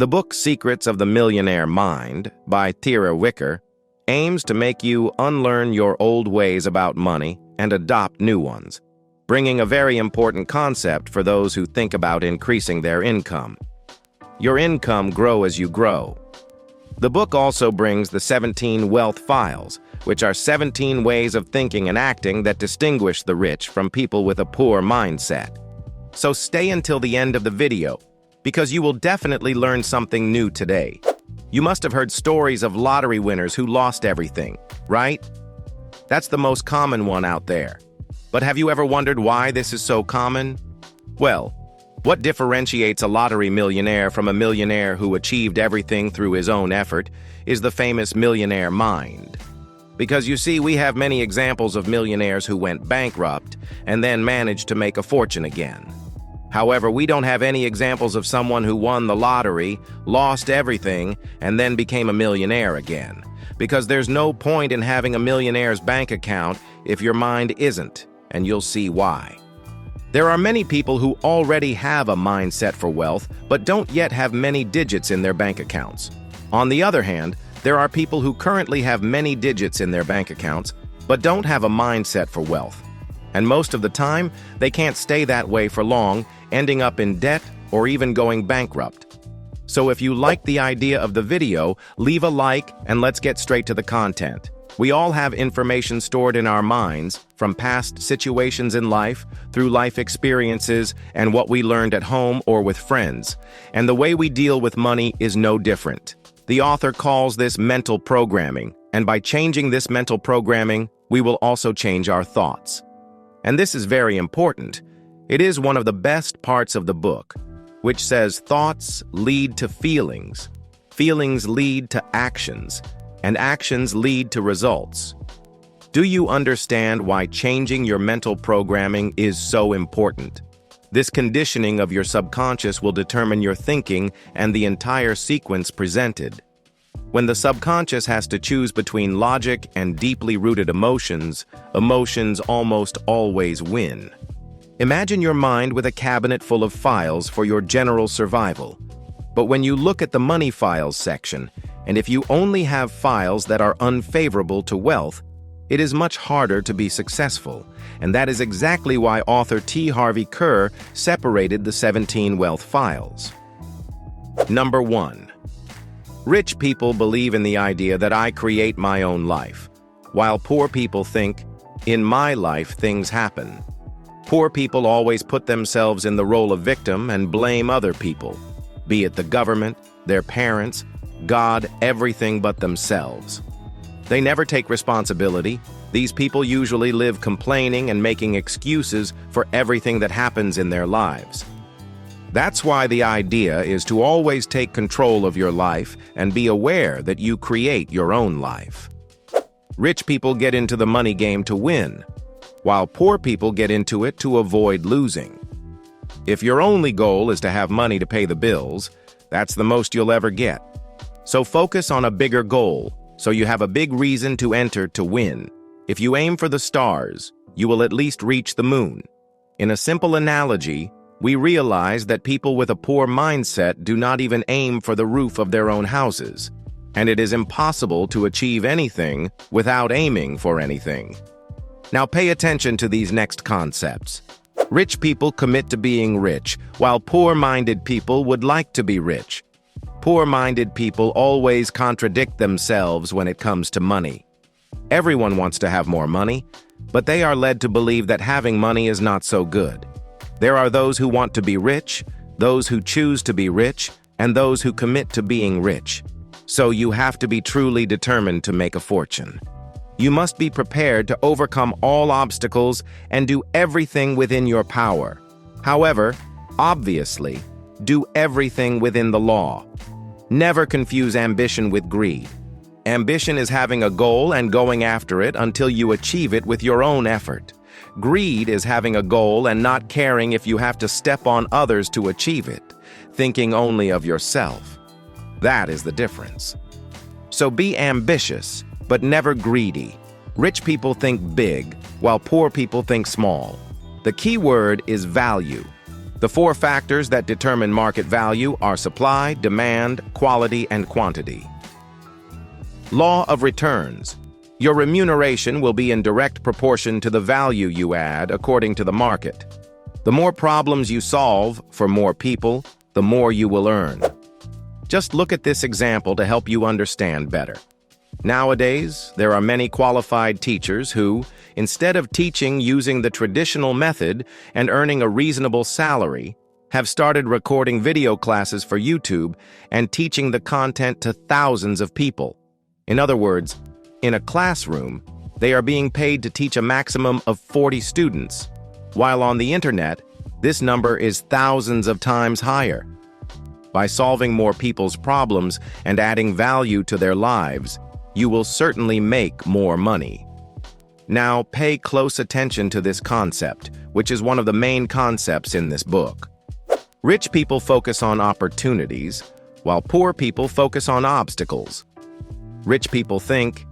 The book Secrets of the Millionaire Mind by Harv Eker aims to make you unlearn your old ways about money and adopt new ones, bringing a very important concept for those who think about increasing their income. Your income grow as you grow. The book also brings the 17 wealth files, which are 17 ways of thinking and acting that distinguish the rich from people with a poor mindset. So stay until the end of the video, because you will definitely learn something new today. You must have heard stories of lottery winners who lost everything, right? That's the most common one out there. But have you ever wondered why this is so common? Well, what differentiates a lottery millionaire from a millionaire who achieved everything through his own effort is the famous Millionaire Mind. Because you see, we have many examples of millionaires who went bankrupt and then managed to make a fortune again. However, we don't have any examples of someone who won the lottery, lost everything, and then became a millionaire again. Because there's no point in having a millionaire's bank account if your mind isn't, and you'll see why. There are many people who already have a mindset for wealth, but don't yet have many digits in their bank accounts. On the other hand, there are people who currently have many digits in their bank accounts, but don't have a mindset for wealth. And most of the time, they can't stay that way for long, ending up in debt or even going bankrupt. So if you like the idea of the video, leave a like and let's get straight to the content. We all have information stored in our minds from past situations in life, through life experiences, and what we learned at home or with friends. And the way we deal with money is no different. The author calls this mental programming, and by changing this mental programming, we will also change our thoughts. And this is very important. It is one of the best parts of the book, which says thoughts lead to feelings, feelings lead to actions, and actions lead to results. Do you understand why changing your mental programming is so important? This conditioning of your subconscious will determine your thinking and the entire sequence presented. When the subconscious has to choose between logic and deeply rooted emotions, emotions almost always win. Imagine your mind with a cabinet full of files for your general survival. But when you look at the money files section, and if you only have files that are unfavorable to wealth, it is much harder to be successful. And that is exactly why author Harv Eker separated the 17 wealth files. Number 1. Rich people believe in the idea that I create my own life, while poor people think, in my life things happen. Poor people always put themselves in the role of victim and blame other people, be it the government, their parents, God, everything but themselves. They never take responsibility. These people usually live complaining and making excuses for everything that happens in their lives. That's why the idea is to always take control of your life and be aware that you create your own life. Rich people get into the money game to win, while poor people get into it to avoid losing. If your only goal is to have money to pay the bills, that's the most you'll ever get. So focus on a bigger goal, so you have a big reason to enter to win. If you aim for the stars, you will at least reach the moon. In a simple analogy, we realize that people with a poor mindset do not even aim for the roof of their own houses, and it is impossible to achieve anything without aiming for anything. Now pay attention to these next concepts. Rich people commit to being rich, while poor-minded people would like to be rich. Poor-minded people always contradict themselves when it comes to money. Everyone wants to have more money, but they are led to believe that having money is not so good. There are those who want to be rich, those who choose to be rich, and those who commit to being rich. So you have to be truly determined to make a fortune. You must be prepared to overcome all obstacles and do everything within your power. However, obviously, do everything within the law. Never confuse ambition with greed. Ambition is having a goal and going after it until you achieve it with your own effort. Greed is having a goal and not caring if you have to step on others to achieve it, thinking only of yourself. That is the difference. So be ambitious, but never greedy. Rich people think big, while poor people think small. The key word is value. The four factors that determine market value are supply, demand, quality, and quantity. Law of returns. Your remuneration will be in direct proportion to the value you add according to the market. The more problems you solve for more people, the more you will earn. Just look at this example to help you understand better. Nowadays, there are many qualified teachers who, instead of teaching using the traditional method and earning a reasonable salary, have started recording video classes for YouTube and teaching the content to thousands of people. In other words, in a classroom, they are being paid to teach a maximum of 40 students, while on the internet, this number is thousands of times higher. By solving more people's problems and adding value to their lives, you will certainly make more money. Now, pay close attention to this concept, which is one of the main concepts in this book. Rich people focus on opportunities, while poor people focus on obstacles. Rich people think,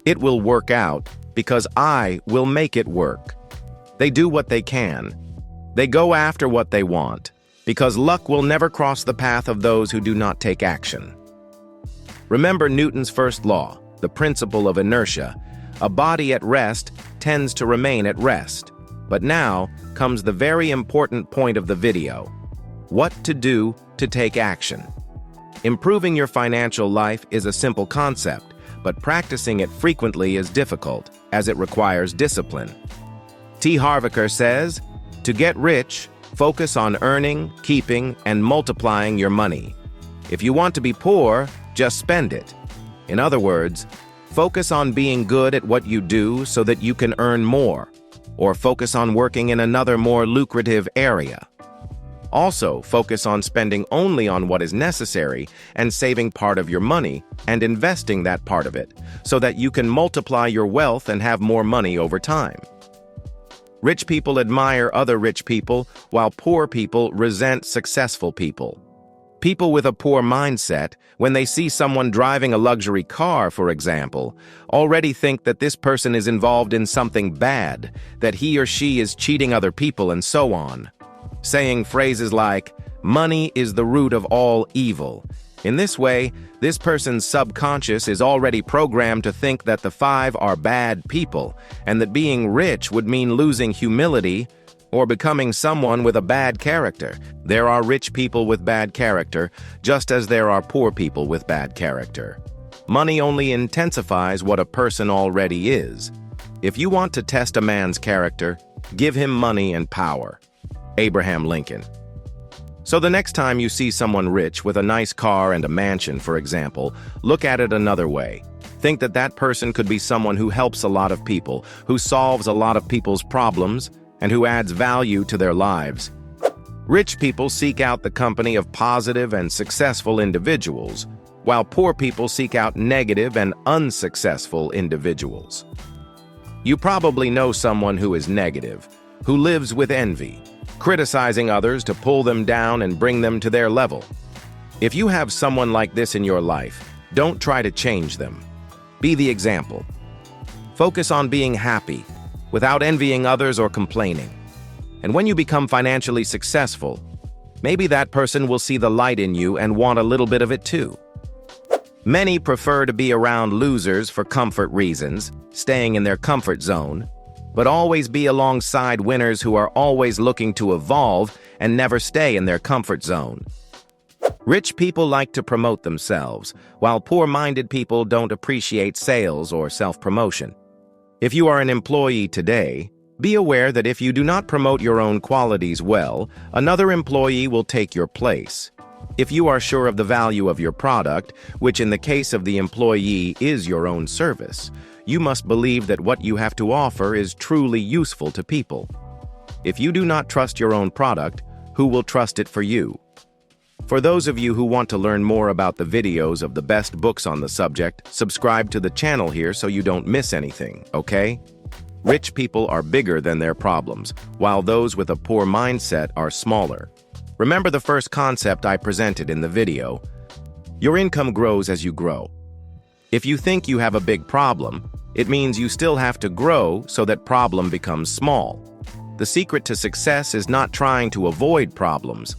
"It will work out because I will make it work." They do what they can. They go after what they want, because luck will never cross the path of those who do not take action. Remember Newton's first law, the principle of inertia. A body at rest tends to remain at rest. But now comes the very important point of the video. What to do to take action. Improving your financial life is a simple concept, but practicing it frequently is difficult, as it requires discipline. Harv Eker says, "To get rich, focus on earning, keeping, and multiplying your money. If you want to be poor, just spend it." In other words, focus on being good at what you do so that you can earn more, or focus on working in another more lucrative area. Also, focus on spending only on what is necessary and saving part of your money and investing that part of it so that you can multiply your wealth and have more money over time. Rich people admire other rich people, while poor people resent successful people. People with a poor mindset, when they see someone driving a luxury car, for example, already think that this person is involved in something bad, that he or she is cheating other people, and so on. Saying phrases like, "Money is the root of all evil." In this way, this person's subconscious is already programmed to think that the five are bad people, and that being rich would mean losing humility or becoming someone with a bad character. There are rich people with bad character, just as there are poor people with bad character. Money only intensifies what a person already is. If you want to test a man's character, give him money and power. Abraham Lincoln. So the next time you see someone rich with a nice car and a mansion, for example, look at it another way. Think that that person could be someone who helps a lot of people, who solves a lot of people's problems, and who adds value to their lives. Rich people seek out the company of positive and successful individuals, while poor people seek out negative and unsuccessful individuals. You probably know someone who is negative, who lives with envy, criticizing others to pull them down and bring them to their level. If you have someone like this in your life, don't try to change them. Be the example. Focus on being happy, without envying others or complaining. And when you become financially successful, maybe that person will see the light in you and want a little bit of it too. Many prefer to be around losers for comfort reasons, staying in their comfort zone, but always be alongside winners who are always looking to evolve and never stay in their comfort zone. Rich people like to promote themselves, while poor-minded people don't appreciate sales or self-promotion. If you are an employee today, be aware that if you do not promote your own qualities well, another employee will take your place. If you are sure of the value of your product, which in the case of the employee is your own service, you must believe that what you have to offer is truly useful to people. If you do not trust your own product, who will trust it for you? For those of you who want to learn more about the videos of the best books on the subject, subscribe to the channel here so you don't miss anything, okay? Rich people are bigger than their problems, while those with a poor mindset are smaller. Remember the first concept I presented in the video. Your income grows as you grow. If you think you have a big problem, it means you still have to grow so that problem becomes small. The secret to success is not trying to avoid problems,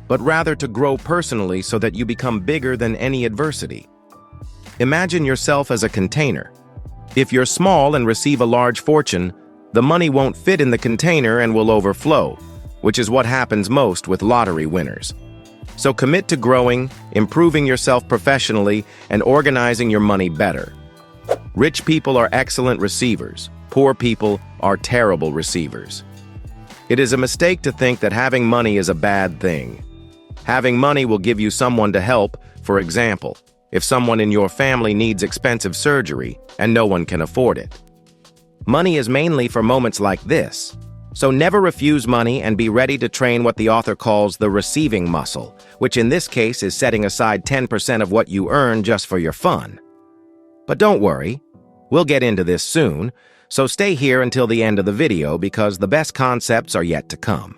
but rather to grow personally so that you become bigger than any adversity. Imagine yourself as a container. If you're small and receive a large fortune, the money won't fit in the container and will overflow, which is what happens most with lottery winners. So commit to growing, improving yourself professionally, and organizing your money better. Rich people are excellent receivers. Poor people are terrible receivers. It is a mistake to think that having money is a bad thing. Having money will give you someone to help. For example, if someone in your family needs expensive surgery and no one can afford it. Money is mainly for moments like this. So never refuse money and be ready to train what the author calls the receiving muscle, which in this case is setting aside 10% of what you earn just for your fun. But don't worry, we'll get into this soon, so stay here until the end of the video because the best concepts are yet to come.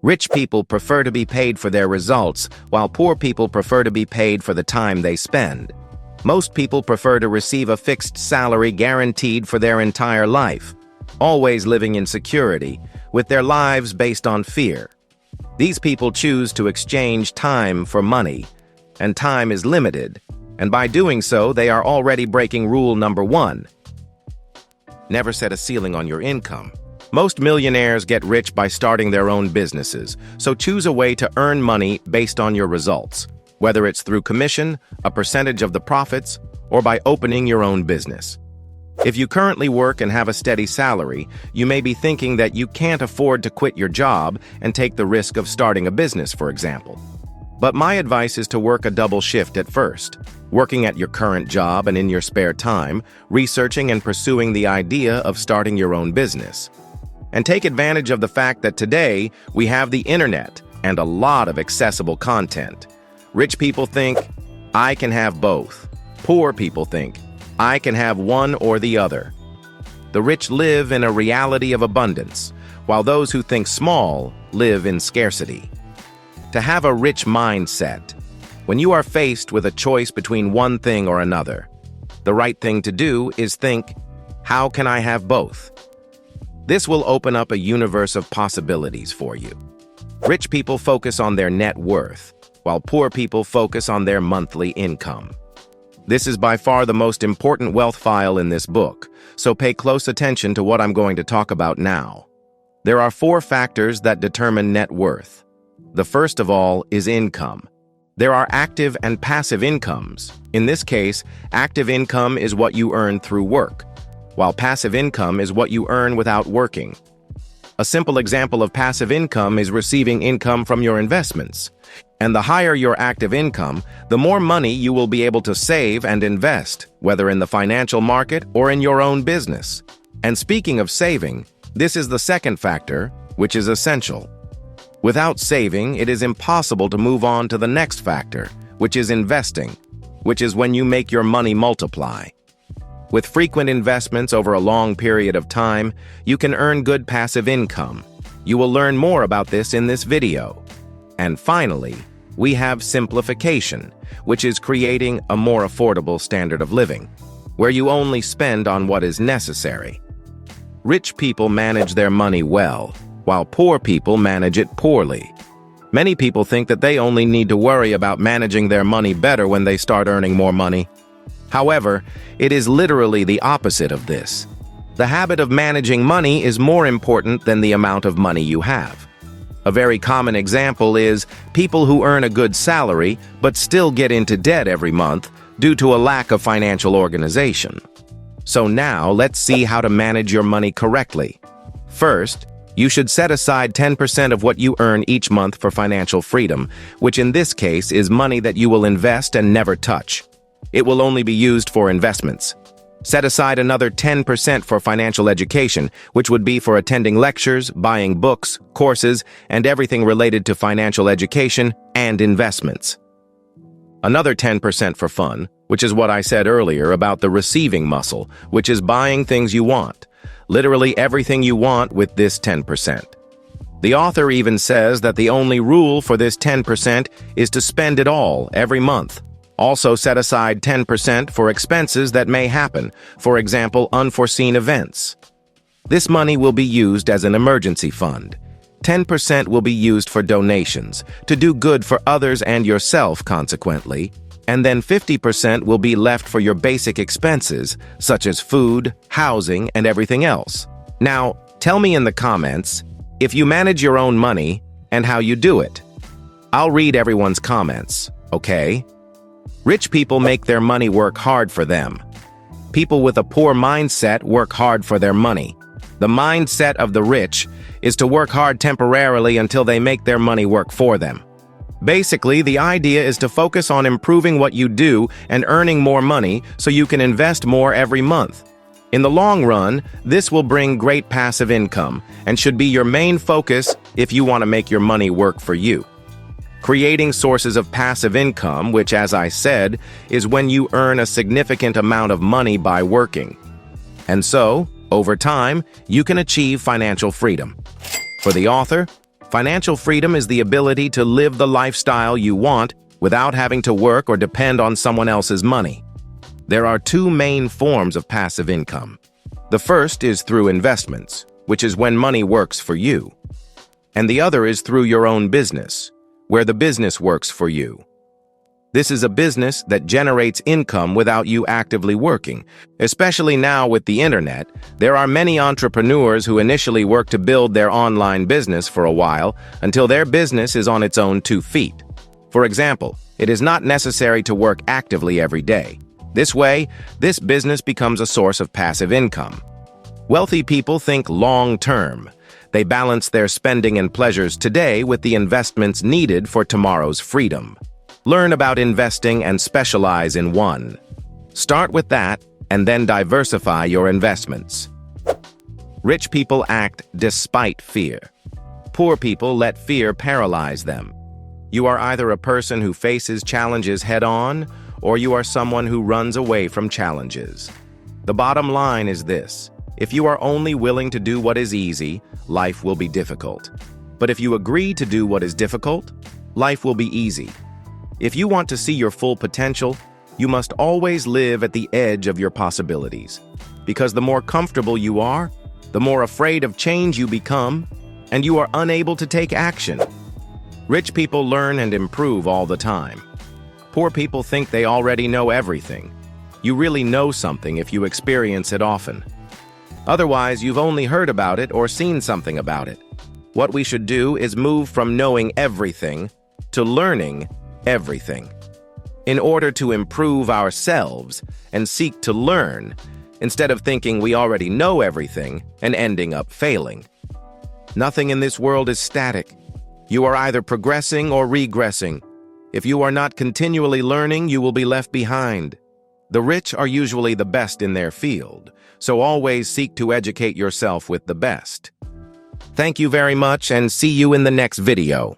Rich people prefer to be paid for their results, while poor people prefer to be paid for the time they spend. Most people prefer to receive a fixed salary guaranteed for their entire life, always living in security, with their lives based on fear. These people choose to exchange time for money, and time is limited, and by doing so, they are already breaking rule number 1. Never set a ceiling on your income. Most millionaires get rich by starting their own businesses, so choose a way to earn money based on your results, whether it's through commission, a percentage of the profits, or by opening your own business. If you currently work and have a steady salary, you may be thinking that you can't afford to quit your job and take the risk of starting a business, for example. But my advice is to work a double shift at first, working at your current job and in your spare time, researching and pursuing the idea of starting your own business. And take advantage of the fact that today we have the internet and a lot of accessible content. Rich people think, I can have both. Poor people think, I can have one or the other. The rich live in a reality of abundance, while those who think small live in scarcity. To have a rich mindset, when you are faced with a choice between one thing or another, the right thing to do is think, how can I have both? This will open up a universe of possibilities for you. Rich people focus on their net worth, while poor people focus on their monthly income. This is by far the most important wealth file in this book, so pay close attention to what I'm going to talk about now. There are 4 factors that determine net worth. The first of all is income. There are active and passive incomes. In this case, active income is what you earn through work, while passive income is what you earn without working. A simple example of passive income is receiving income from your investments. And the higher your active income, the more money you will be able to save and invest, whether in the financial market or in your own business. And speaking of saving, this is the second factor, which is essential. Without saving, it is impossible to move on to the next factor, which is investing, which is when you make your money multiply. With frequent investments over a long period of time, you can earn good passive income. You will learn more about this in this video. And finally, we have simplification, which is creating a more affordable standard of living, where you only spend on what is necessary. Rich people manage their money well, while poor people manage it poorly. Many people think that they only need to worry about managing their money better when they start earning more money. However, it is literally the opposite of this. The habit of managing money is more important than the amount of money you have. A very common example is people who earn a good salary but still get into debt every month due to a lack of financial organization. So now let's see how to manage your money correctly. First, you should set aside 10% of what you earn each month for financial freedom, which in this case is money that you will invest and never touch. It will only be used for investments. Set aside another 10% for financial education, which would be for attending lectures, buying books, courses, and everything related to financial education and investments. Another 10% for fun, which is what I said earlier about the receiving muscle, which is buying things you want. Literally everything you want with this 10%. The author even says that the only rule for this 10% is to spend it all every month. Also set aside 10% for expenses that may happen, for example, unforeseen events. This money will be used as an emergency fund. 10% will be used for donations, to do good for others and yourself, consequently, and then 50% will be left for your basic expenses, such as food, housing, and everything else. Now, tell me in the comments if you manage your own money and how you do it. I'll read everyone's comments, okay? Rich people make their money work hard for them. People with a poor mindset work hard for their money. The mindset of the rich is to work hard temporarily until they make their money work for them. Basically, the idea is to focus on improving what you do and earning more money so you can invest more every month. In the long run, this will bring great passive income and should be your main focus if you want to make your money work for you. Creating sources of passive income, which, as I said, is when you earn a significant amount of money by working. And so, over time, you can achieve financial freedom. For the author, financial freedom is the ability to live the lifestyle you want without having to work or depend on someone else's money. There are two main forms of passive income. The first is through investments, which is when money works for you. And the other is through your own business, where the business works for you. This is a business that generates income without you actively working. Especially now with the internet, there are many entrepreneurs who initially work to build their online business for a while until their business is on its own 2 feet. For example, it is not necessary to work actively every day. This way, this business becomes a source of passive income. Wealthy people think long-term. They balance their spending and pleasures today with the investments needed for tomorrow's freedom. Learn about investing and specialize in one. Start with that and then diversify your investments. Rich people act despite fear. Poor people let fear paralyze them. You are either a person who faces challenges head-on, or you are someone who runs away from challenges. The bottom line is this: if you are only willing to do what is easy, life will be difficult. But if you agree to do what is difficult, life will be easy. If you want to see your full potential, you must always live at the edge of your possibilities. Because the more comfortable you are, the more afraid of change you become, and you are unable to take action. Rich people learn and improve all the time. Poor people think they already know everything. You really know something if you experience it often. Otherwise, you've only heard about it or seen something about it. What we should do is move from knowing everything to learning everything, in order to improve ourselves and seek to learn, instead of thinking we already know everything and ending up failing. Nothing in this world is static. You are either progressing or regressing. If you are not continually learning, you will be left behind. The rich are usually the best in their field, so always seek to educate yourself with the best. Thank you very much and see you in the next video.